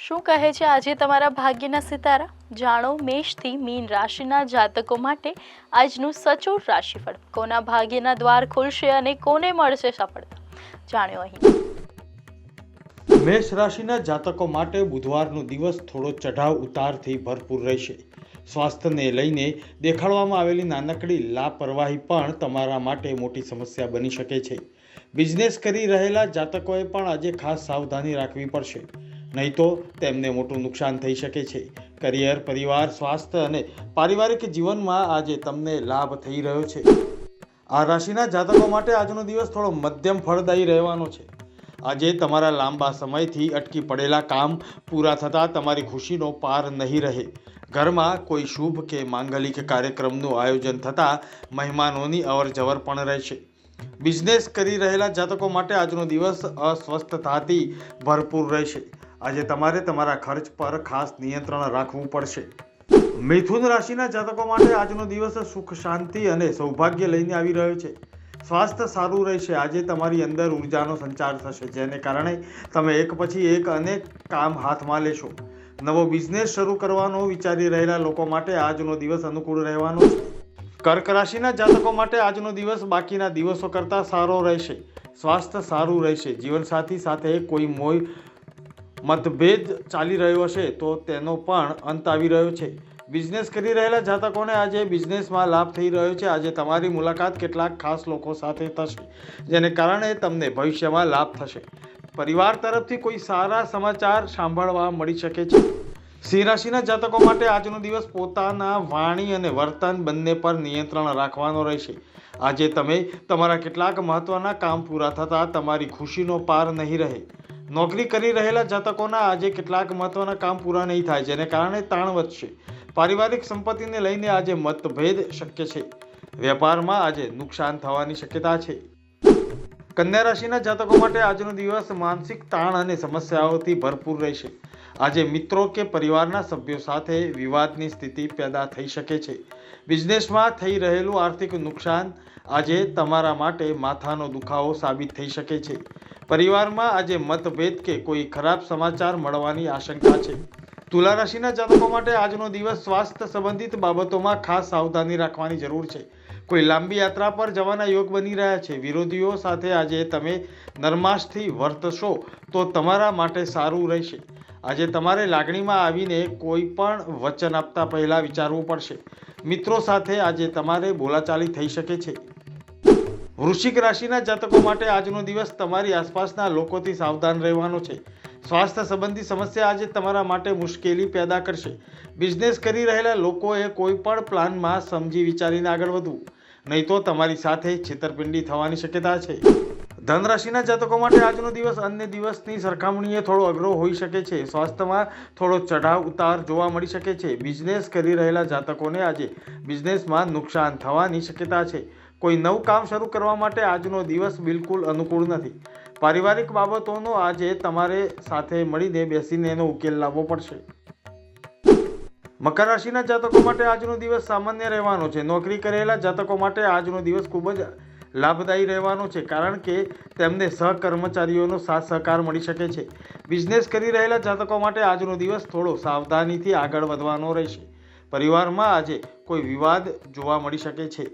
શું કહે છે આજે તમારા ભાગ્યના સિતારા? જાણો મેષથી મીન રાશિના જાતકો માટે આજનું સચોટ રાશિફળ. કોના ભાગ્યના દ્વાર ખુલશે અને કોને મળશે સફળતા, જાણ્યો અહીં. મેષ રાશિના જાતકો માટે બુધવારનો દિવસ થોડો ચઢાવ ઉતારથી ભરપૂર રહેશે. સ્વાસ્થ્યને લઈને દેખાડવામાં આવેલી નાનકડી લાપરવાહી પણ તમારા માટે મોટી સમસ્યા બની શકે છે. બિઝનેસ કરી રહેલા જાતકોએ પણ આજે ખાસ સાવધાની રાખવી પડશે, નહીં તો તેમને મોટું નુકસાન થઈ શકે છે. કરિયર, પરિવાર, સ્વાસ્થ્ય અને પારિવારિક જીવનમાં આજે તમને લાભ થઈ રહ્યો છે. આ રાશિના જાતકો માટે આજનો દિવસ થોડો મધ્યમ ફળદાયી રહેવાનો છે. આજે તમારા લાંબા સમયથી અટકી પડેલા કામ પૂરા થતાં તમારી ખુશીનો પાર નહીં રહે. ઘરમાં કોઈ શુભ કે માંગલિક કાર્યક્રમનું આયોજન થતાં મહેમાનોની અવરજવર પણ રહેશે. બિઝનેસ કરી રહેલા જાતકો માટે આજનો દિવસ અસ્વસ્થતાથી ભરપૂર રહેશે. આજે તમારે તમારા ખર્ચ પર ખાસ નિયંત્રણ રાખવું પડશે. મિથુન રાશિના જાતકો માટે આજનો દિવસ સુખ, શાંતિ અને સૌભાગ્ય લઈને આવી રહ્યો છે. સ્વાસ્થ્ય સારું રહેશે. આજે તમારી અંદર ઉર્જાનો સંચાર થશે, જેને કારણે તમે એક પછી એક અનેક કામ હાથમાં લેશો. નવો બિઝનેસ શરૂ કરવાનો વિચારી રહેલા લોકો માટે આજનો દિવસ અનુકૂળ રહેવાનો છે. કર્ક રાશિના જાતકો માટે આજનો દિવસ બાકીના દિવસો કરતાં સારો રહેશે. સ્વાસ્થ્ય સારું રહેશે. જીવનસાથી સાથે કોઈ મતભેદ ચાલી રહ્યો હશે તો તેનો પણ અંત આવી રહ્યો છે. બિઝનેસ કરી રહેલા જાતકોને આજે બિઝનેસમાં લાભ થઈ રહ્યો છે. આજે તમારી મુલાકાત કેટલાક ખાસ લોકો સાથે થશે, જેને કારણે તમને ભવિષ્યમાં લાભ થશે. પરિવાર તરફથી કોઈ સારા સમાચાર સાંભળવા મળી શકે છે. સિંહ રાશિના જાતકો માટે આજનો દિવસ પોતાના વાણી અને વર્તન બંને પર નિયંત્રણ રાખવાનો રહેશે. આજે તમે તમારા કેટલાક મહત્વના કામ પૂરા થતાં તમારી ખુશીનો પાર નહીં રહે. નોકરી કરી રહેલા જાતકોના આજે કેટલાક મહત્વના કામ પૂરા નહીં થાય, જેને કારણે તાણ વધશે. પારિવારિક સંપત્તિને લઈને આજે મતભેદ શક્ય છે. વેપારમાં આજે નુકસાન થવાની શક્યતા છે. કન્યા રાશિના જાતકો માટે આજનો દિવસ માનસિક તાણ અને સમસ્યાઓથી ભરપૂર રહેશે. આજે મિત્રો કે પરિવારના સભ્યો સાથે વિવાદની સ્થિતિ પેદા થઈ શકે છે. બિઝનેસમાં થઈ રહેલું આર્થિક નુકસાન આજે તમારા માટે માથાનો દુખાવો સાબિત થઈ શકે છે. પરિવારમાં આજે મતભેદ કે કોઈ ખરાબ સમાચાર મળવાની આશંકા છે. તુલા રાશિના જાતકો માટે આજનો દિવસ સ્વાસ્થ્ય સંબંધિત બાબતોમાં ખાસ સાવધાની રાખવાની જરૂર છે. કોઈ લાંબી યાત્રા પર જવાના યોગ બની રહ્યા છે. વિરોધીઓ સાથે આજે તમે નરમાશથી વર્તશો તો તમારા માટે સારું રહેશે. આજે તમારે લાગણીમાં આવીને કોઈ પણ વચન આપતા પહેલા વિચારવું પડશે. મિત્રો સાથે આજે તમારે બોલાચાલી થઈ શકે છે. વૃશ્ચિક રાશિના જાતકો માટે આજનો દિવસ તમારી આસપાસના લોકોથી સાવધાન રહેવાનો છે. સ્વાસ્થ્ય સંબંધી સમસ્યા આજે તમારા માટે મુશ્કેલી પેદા કરશે. બિઝનેસ કરી રહેલા લોકોએ કોઈ પણ પ્લાનમાં સમજી વિચારીને આગળ વધવું, નહીં તો તમારી સાથે છેતરપિંડી થવાની શક્યતા છે. ધન રાશિના જાતકો માટે આજનો દિવસ અન્ય દિવસની સરખામણીએ થોડો અઘરો હોઈ શકે છે. સ્વાસ્થ્યમાં થોડો ચઢાવ ઉતાર જોવા મળી શકે છે. બિઝનેસ કરી રહેલા જાતકોને આજે બિઝનેસમાં નુકસાન થવાની શક્યતા છે. કોઈ નવું કામ શરૂ કરવા માટે આજનો દિવસ બિલકુલ અનુકૂળ નથી. પારિવારિક બાબતોનો આજે તમારે સાથે મળીને બેસીને એનો ઉકેલ લાવવો પડશે. મકર રાશિના જાતકો માટે આજનો દિવસ સામાન્ય રહેવાનો છે. નોકરી કરેલા જાતકો માટે આજનો દિવસ ખૂબ જ લાભદાયી રહેવાનો છે, કારણ કે તેમને સહકર્મચારીઓનો સાથ સહકાર મળી શકે છે. બિઝનેસ કરી રહેલા જાતકો માટે આજનો દિવસ થોડો સાવધાનીથી આગળ વધવાનો રહેશે. પરિવારમાં આજે કોઈ વિવાદ જોવા મળી શકે છે.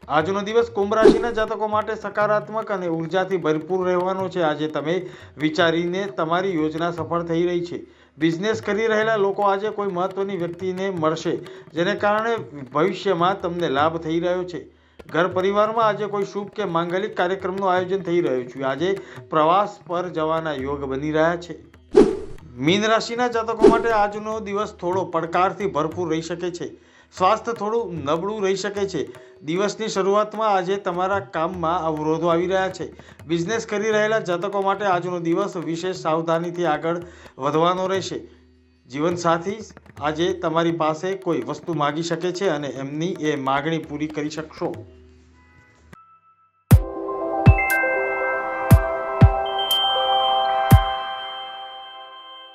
આજનો દિવસ કુંભ રાશિના જાતકો માટે સકારાત્મક અને ઉર્જાથી ભરપૂર રહેવાનો છે. આજે તમે વિચારીને તમારી યોજના સફળ થઈ રહી છે. બિઝનેસ કરી રહેલા લોકો આજે કોઈ મહત્વની વ્યક્તિને મળશે, જેને કારણે ભવિષ્યમાં તમને લાભ થઈ રહ્યો છે. ઘર પરિવારમાં આજે કોઈ શુભ કે માંગલિક કાર્યક્રમનું આયોજન થઈ રહ્યું છે. આજે પ્રવાસ પર જવાના યોગ બની રહ્યા છે. મીન રાશિના જાતકો માટે આજનો દિવસ થોડો પડકારથી ભરપૂર રહી શકે છે. સ્વાસ્થ્ય થોડું નબળું રહી શકે છે. દિવસની શરૂઆતમાં આજે તમારા કામમાં અવરોધો આવી રહ્યા છે. બિઝનેસ કરી રહેલા જાતકો માટે આજનો દિવસ વિશેષ સાવધાનીથી આગળ વધવાનો રહેશે. જીવનસાથી આજે તમારી પાસે કોઈ વસ્તુ માગી શકે છે અને એમની એ માગણી પૂરી કરી શકશો.